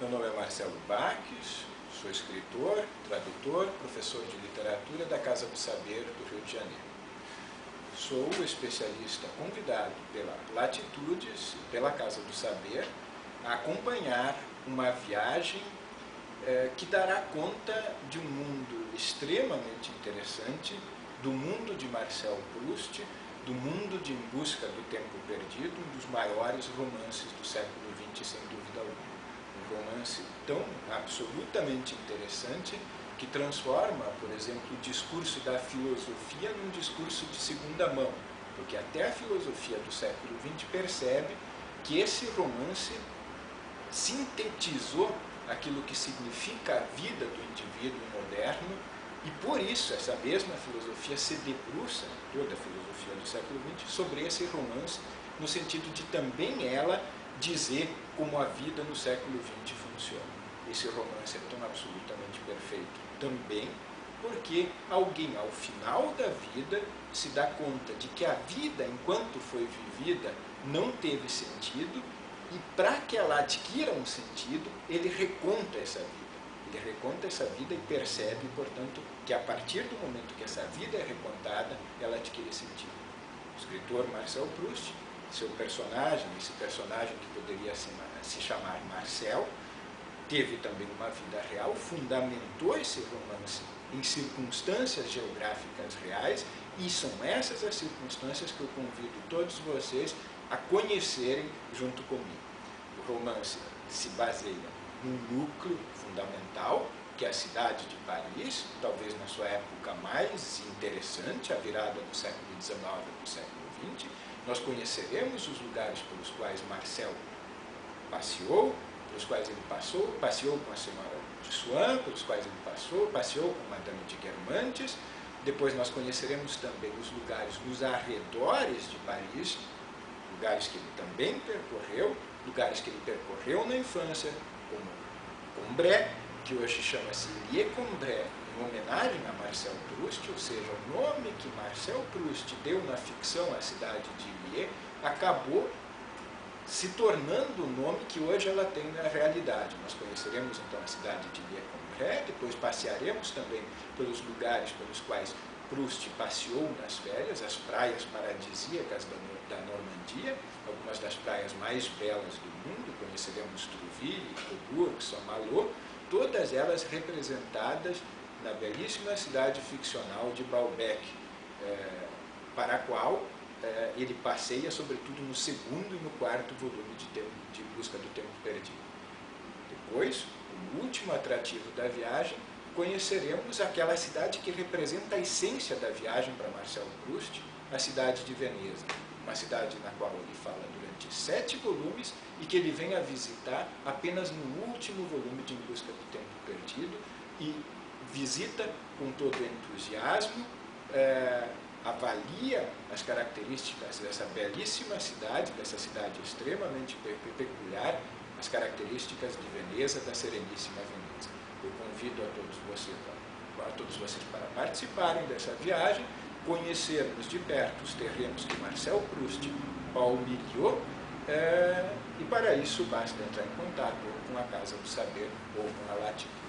Meu nome é Marcelo Baques, sou escritor, tradutor, professor de literatura da Casa do Saber do Rio de Janeiro. Sou especialista convidado pela Latitudes e pela Casa do Saber a acompanhar uma viagem que dará conta de um mundo extremamente interessante, do mundo de Marcel Proust, do mundo de Em Busca do Tempo Perdido, um dos maiores romances do século XX, sem dúvida alguma. Um romance tão absolutamente interessante que transforma, por exemplo, o discurso da filosofia num discurso de segunda mão, porque até a filosofia do século XX percebe que esse romance sintetizou aquilo que significa a vida do indivíduo moderno, e por isso essa mesma filosofia se debruça, toda a filosofia do século XX, sobre esse romance, no sentido de também ela dizer como a vida no século XX funciona. Esse romance é tão absolutamente perfeito também porque alguém, ao final da vida, se dá conta de que a vida, enquanto foi vivida, não teve sentido, e para que ela adquira um sentido, ele reconta essa vida. Ele reconta essa vida e percebe, portanto, que a partir do momento que essa vida é recontada, ela adquire sentido. O escritor Marcel Proust, seu personagem, esse personagem que poderia se chamar Marcel, teve também uma vida real, fundamentou esse romance em circunstâncias geográficas reais, e são essas as circunstâncias que eu convido todos vocês a conhecerem junto comigo. O romance se baseia num núcleo fundamental, que é a cidade de Paris, talvez na sua época mais interessante, a virada do século XIX para o século XX. Nós conheceremos os lugares pelos quais Marcel passeou, pelos quais ele passeou com a senhora de Swann, pelos quais ele passeou com Madame de Guermantes. Depois nós conheceremos também os lugares nos arredores de Paris, lugares que ele também percorreu, lugares que ele percorreu na infância, como Combray, que hoje chama-se Lié Combray, em homenagem a Marcel Proust, ou seja, o nome que Marcel Proust deu na ficção à cidade de Lié acabou se tornando o nome que hoje ela tem na realidade. Nós conheceremos então a cidade de Lié Combray, depois passearemos também pelos lugares pelos quais Proust passeou nas férias, as praias paradisíacas da Normandia, algumas das praias mais belas do mundo. Conheceremos Trouville, Cobourg, Saint-Malo, todas elas representadas na belíssima cidade ficcional de Baalbek, para a qual ele passeia, sobretudo, no segundo e no quarto volume de Busca do Tempo Perdido. Depois, o último atrativo da viagem, conheceremos aquela cidade que representa a essência da viagem para Marcel Proust, a cidade de Veneza, uma cidade na qual ele fala durante 7 volumes e que ele vem a visitar apenas no último volume de Em Busca do Tempo Perdido, e visita com todo entusiasmo, avalia as características dessa belíssima cidade, dessa cidade extremamente peculiar, as características de Veneza, da Sereníssima Veneza. Eu convido a todos vocês para participarem dessa viagem, conhecermos de perto os terrenos que Marcel Proust palmilhou, e para isso basta entrar em contato ou com a Casa do Saber ou com a Latitude.